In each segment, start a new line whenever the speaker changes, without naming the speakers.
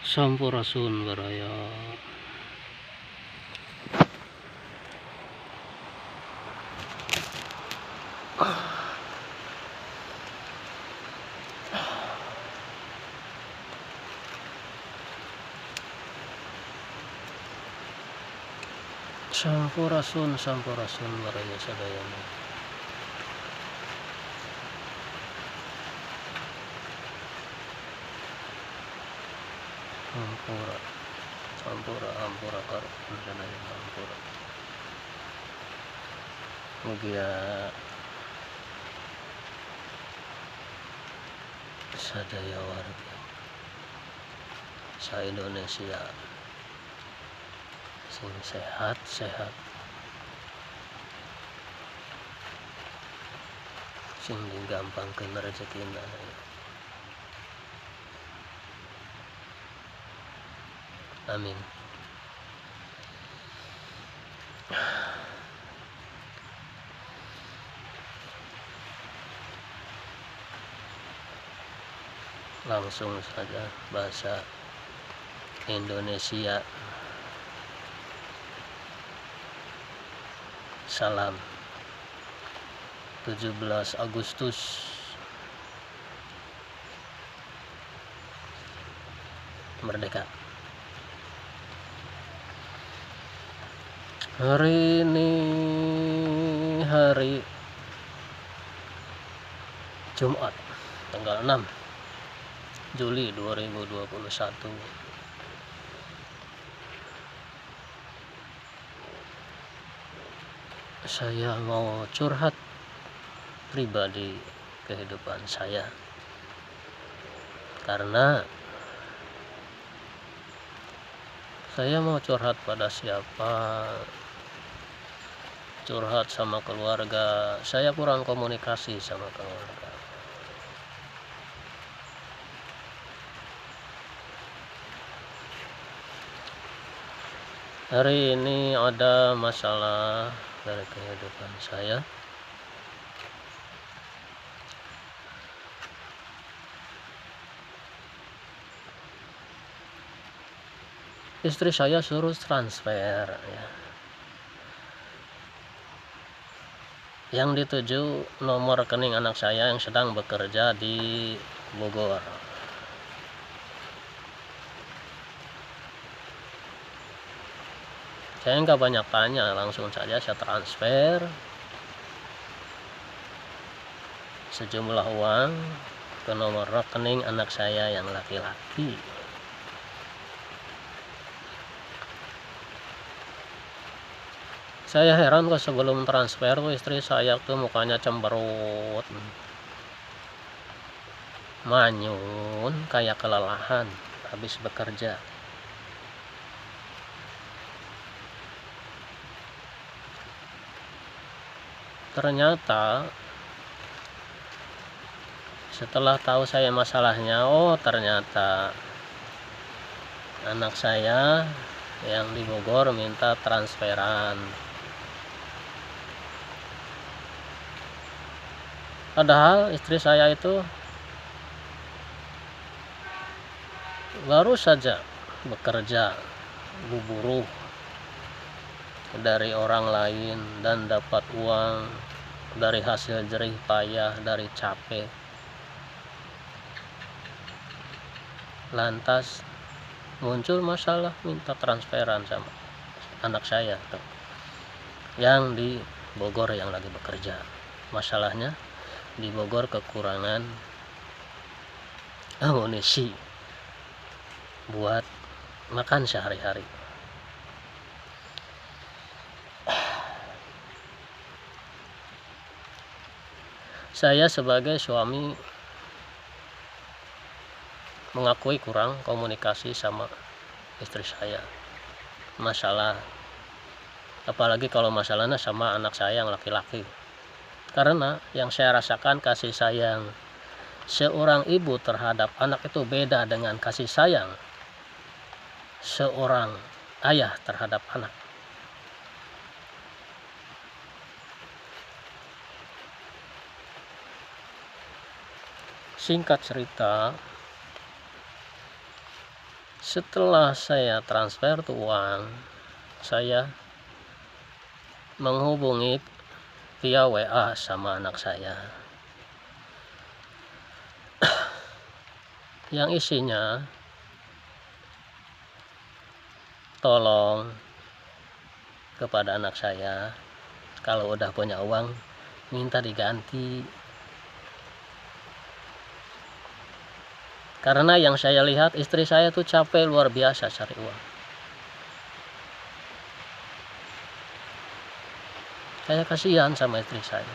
Sampurasun Baraya. Sampurasun Baraya sadayana. Ampura karo sadayana ampura. Mugia sadaya warga sa Indonesia sing sehat sing digampangkeun rezekina. Amin. Langsung saja bahasa Indonesia. Salam 17 Agustus Merdeka. Hari ini hari Jumat tanggal 6 Juli 2021. Saya mau curhat pribadi kehidupan saya, karena saya mau curhat pada siapa, curhat sama keluarga. Saya kurang komunikasi sama keluarga. Hari ini ada masalah dari kehidupan saya. Istri saya suruh transfer ya. Yang dituju nomor rekening anak saya yang sedang bekerja di Bogor. Saya nggak banyak tanya, langsung saja saya transfer sejumlah uang ke nomor rekening anak saya yang laki-laki. Saya heran kok sebelum transfer tuh istri saya tuh mukanya cemberut, manyun, kayak kelelahan habis bekerja. Ternyata setelah tahu saya masalahnya, ternyata anak saya yang di Bogor minta transferan. Padahal istri saya itu baru saja bekerja buruh dari orang lain dan dapat uang dari hasil jerih payah, dari capek. Lantas muncul masalah minta transferan sama anak saya tuh, yang di Bogor yang lagi bekerja. Masalahnya di Bogor kekurangan amunisi buat makan sehari-hari. Saya sebagai suami mengakui kurang komunikasi sama istri saya. Masalah, apalagi kalau masalahnya sama anak saya yang laki-laki. Karena yang saya rasakan kasih sayang seorang ibu terhadap anak itu beda dengan kasih sayang seorang ayah terhadap anak. Singkat cerita, Setelah saya transfer tuh uang, saya menghubungi via WA sama anak saya yang isinya, tolong kepada anak saya kalau udah punya uang minta diganti, karena yang saya lihat istri saya tuh capek luar biasa cari uang. Saya kasihan sama istri saya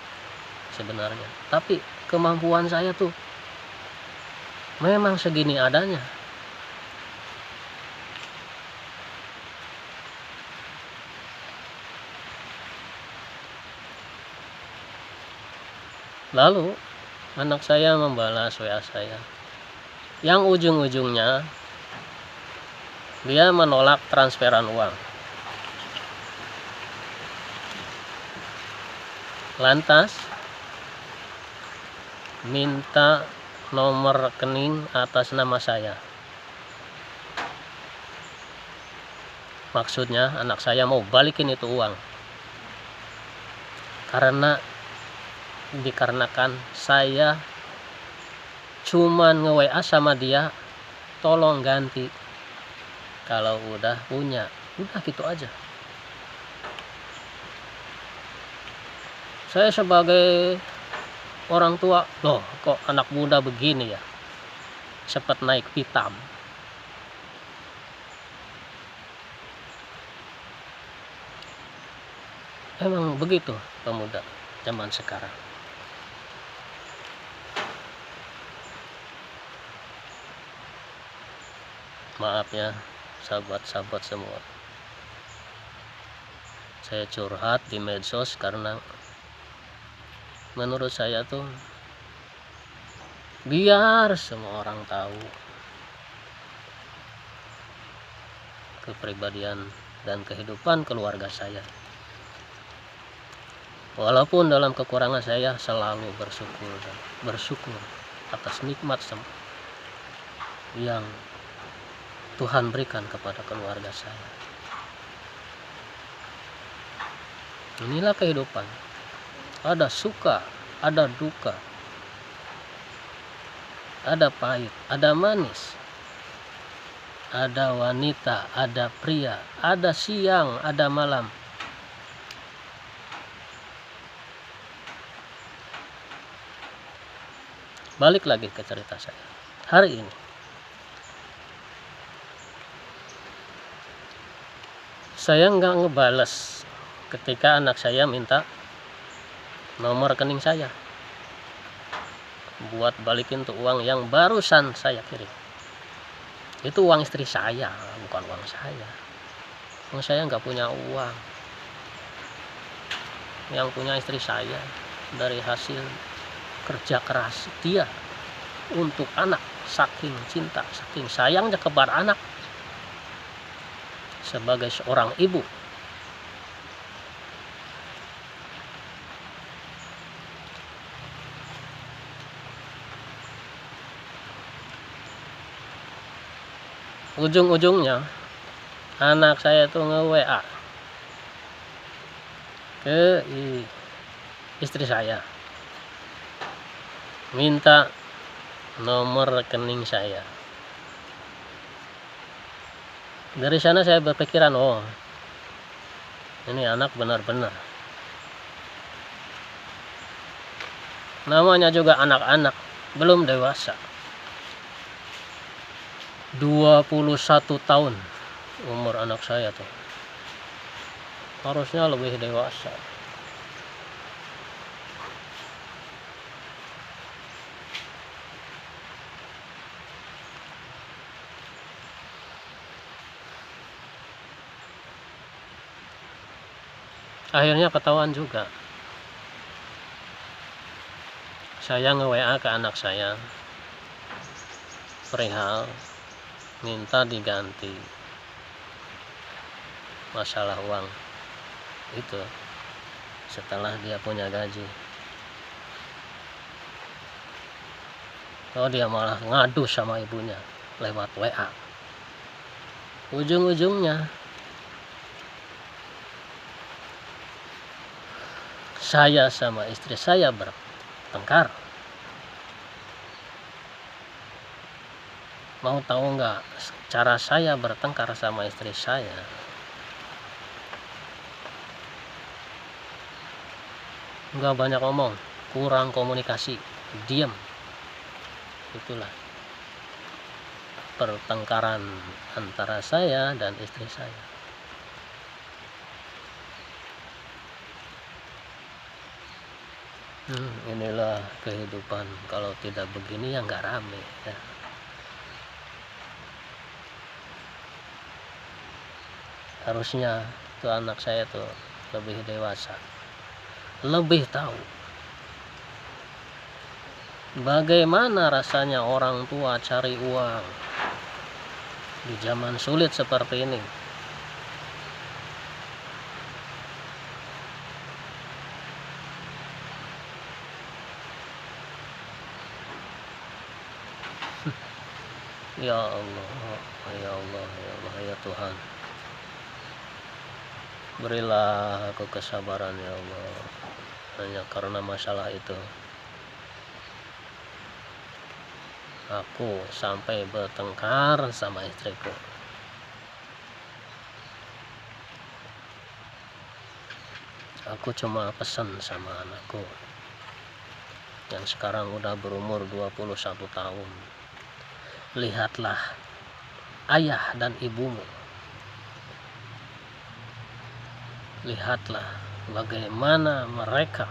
sebenarnya, tapi kemampuan saya tuh memang segini adanya. Lalu anak saya membalas WA saya yang ujung-ujungnya dia menolak transferan uang. Lantas minta nomor rekening atas nama saya. Maksudnya anak saya mau balikin itu uang, dikarenakan saya cuman nge-WA sama dia, tolong ganti kalau udah punya, udah gitu aja. Saya sebagai orang tua, loh kok anak muda begini ya, cepat naik pitam. Emang begitu pemuda zaman sekarang. Maaf ya sahabat-sahabat semua, saya curhat di medsos karena menurut saya tuh biar semua orang tahu kepribadian dan kehidupan keluarga saya. Walaupun dalam kekurangan saya selalu bersyukur atas nikmat yang Tuhan berikan kepada keluarga saya. Inilah kehidupan. Ada suka, ada duka, ada pahit, ada manis, ada wanita, ada pria, ada siang, ada malam. Balik lagi ke cerita saya hari ini. Saya nggak ngebales ketika anak saya minta nomor rekening saya buat balikin tuh uang yang barusan saya kirim. Itu uang istri saya, bukan uang saya. Uang saya nggak punya uang. Yang punya istri saya dari hasil kerja keras dia untuk anak, saking cinta, saking sayangnya kepada anak sebagai seorang ibu. Ujung-ujungnya anak saya tuh nge-WA ke istri saya, minta nomor rekening saya. Dari sana saya berpikiran, oh ini anak benar-benar, namanya juga anak-anak, belum dewasa, 21 tahun umur anak saya tuh, harusnya lebih dewasa. Akhirnya ketahuan juga. Saya nge-WA ke anak saya perihal minta diganti masalah uang itu setelah dia punya gaji. Oh, dia malah ngadu sama ibunya lewat WA. ujung-ujungnya saya sama istri saya bertengkar. Mau tahu nggak cara saya bertengkar sama istri saya? Nggak banyak ngomong, kurang komunikasi, diam. Itulah pertengkaran antara saya dan istri saya. Inilah kehidupan, kalau tidak begini ya nggak rame ya. Harusnya tuh anak saya tuh lebih dewasa, lebih tahu bagaimana rasanya orang tua cari uang di zaman sulit seperti ini. Ya Allah, ya Allah, ya Allah, ya Tuhan, berilah aku kesabaran ya Allah. Hanya karena masalah itu aku sampai bertengkar sama istriku. Aku cuma pesan sama anakku yang sekarang udah berumur 21 tahun. Lihatlah ayah dan ibumu. Lihatlah bagaimana mereka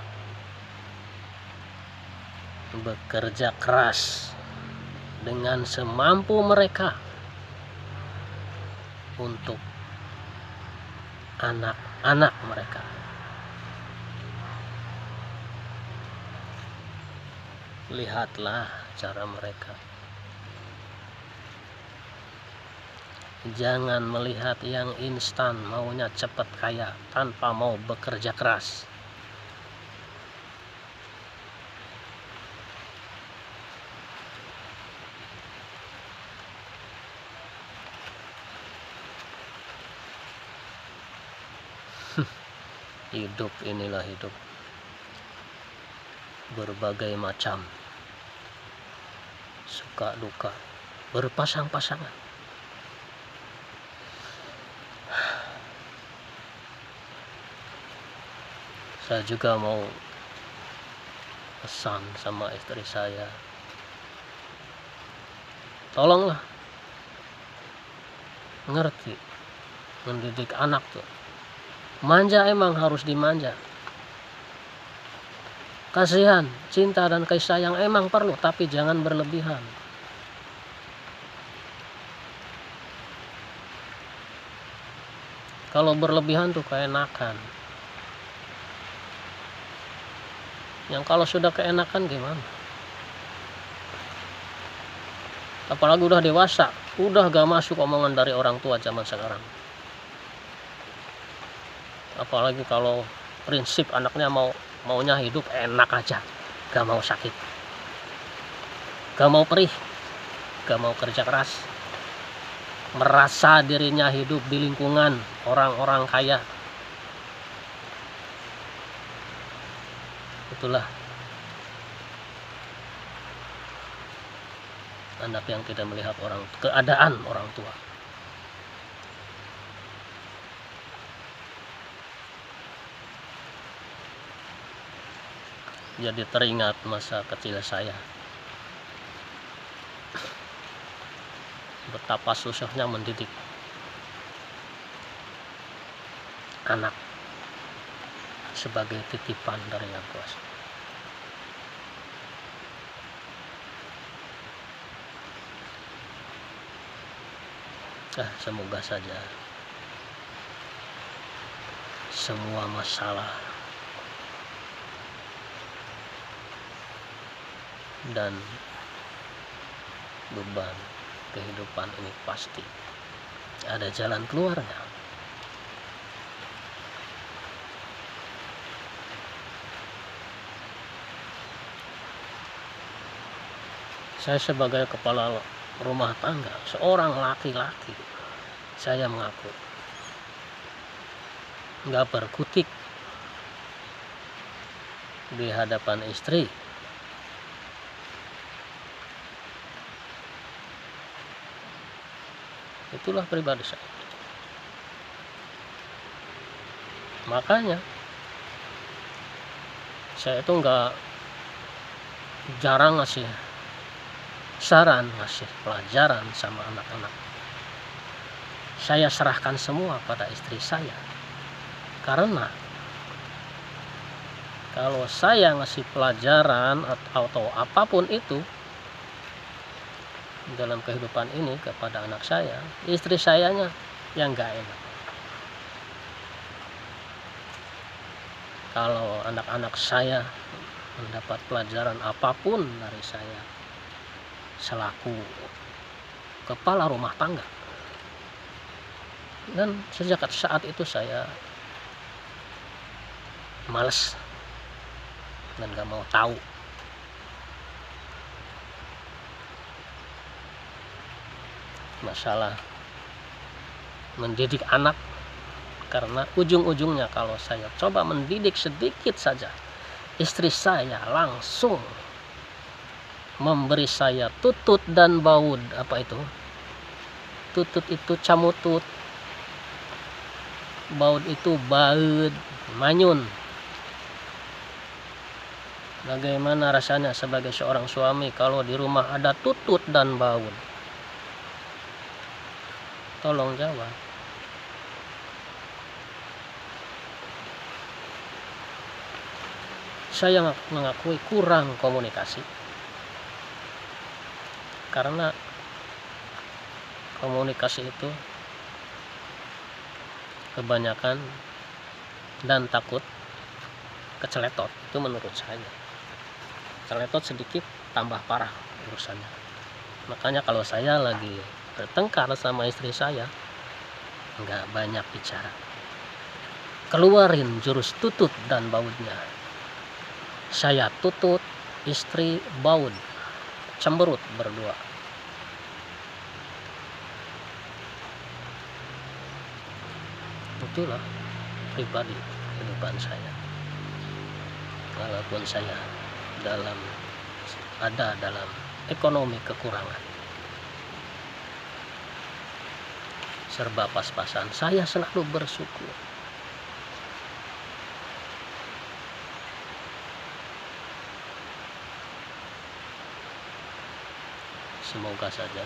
bekerja keras dengan semampu mereka untuk anak-anak mereka. Lihatlah cara mereka. Jangan melihat yang instan, maunya cepat kaya tanpa mau bekerja keras. Hidup inilah hidup, berbagai macam suka duka, berpasang-pasangan. Saya juga mau pesan sama istri saya, tolonglah ngerti mendidik anak tuh. Manja emang harus dimanja. Kasihan, cinta dan kasih sayang emang perlu, tapi jangan berlebihan. Kalau berlebihan tuh keenakan. Yang kalau sudah keenakan gimana? Apalagi udah dewasa, udah gak masuk omongan dari orang tua zaman sekarang. Apalagi kalau prinsip anaknya maunya hidup enak aja, gak mau sakit, gak mau perih, gak mau kerja keras, merasa dirinya hidup di lingkungan orang-orang kaya. Itulah anak yang tidak melihat keadaan orang tua. Jadi teringat masa kecil saya, betapa susahnya mendidik anak sebagai titipan dari Yang Kuasa. Semoga saja semua masalah dan beban kehidupan ini pasti ada jalan keluarnya. Saya sebagai kepala rumah tangga, seorang laki-laki, saya mengaku nggak berkutik di hadapan istri. Itulah pribadi saya. Makanya saya itu jarang ngasih saran, ngasih pelajaran sama anak-anak. Saya serahkan semua pada istri saya. Karena kalau saya ngasih pelajaran atau apapun itu dalam kehidupan ini kepada anak saya, istri sayanya yang gak enak. Kalau anak-anak saya mendapat pelajaran apapun dari saya selaku kepala rumah tangga, dan sejak saat itu saya males dan gak mau tahu. Masalah mendidik anak, karena ujung-ujungnya kalau saya coba mendidik sedikit saja, istri saya langsung memberi saya tutut dan baud. Apa itu? Tutut itu camutut, baud itu baud, manyun. Bagaimana rasanya sebagai seorang suami kalau di rumah ada tutut dan baud? Tolong jawab. Saya mengakui kurang komunikasi, karena komunikasi itu kebanyakan dan takut keceletot. Itu menurut saya, celetot sedikit tambah parah urusannya. Makanya kalau saya lagi bertengkar sama istri saya, nggak banyak bicara, keluarin jurus tutut dan baudnya. Saya tutut, istri baud, cemberut berdua. Itulah pribadi kehidupan saya. Walaupun saya ada dalam ekonomi kekurangan, serba pas-pasan, saya selalu bersyukur. Semoga saja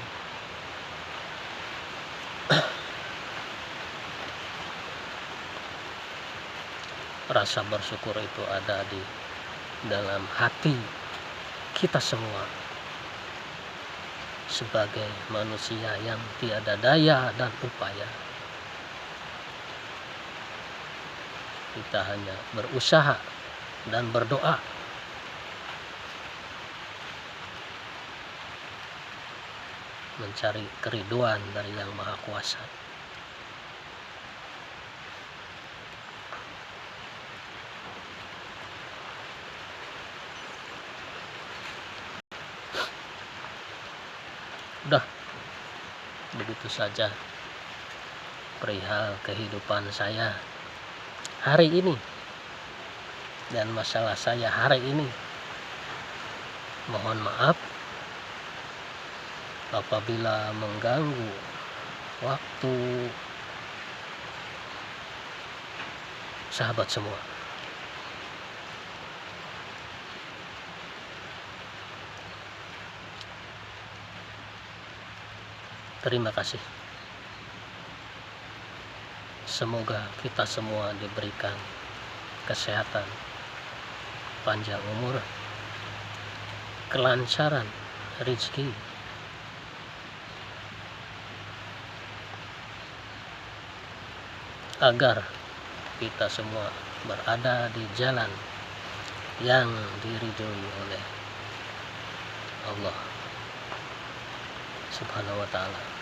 rasa bersyukur itu ada di dalam hati kita semua sebagai manusia yang tiada daya dan upaya. Kita hanya berusaha dan berdoa mencari keriduan dari Yang Maha Kuasa. Udah, begitu saja perihal kehidupan saya hari ini dan masalah saya hari ini. Mohon maaf apabila mengganggu waktu sahabat semua. Terima kasih. Semoga kita semua diberikan kesehatan, panjang umur, kelancaran rezeki, agar kita semua berada di jalan yang diridhoi oleh Allah Subhanahu wa Ta'ala.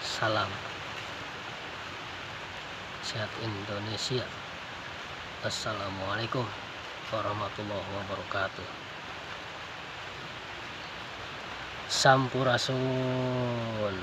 Salam sehat Indonesia. Assalamualaikum warahmatullahi wabarakatuh. Sampurasun.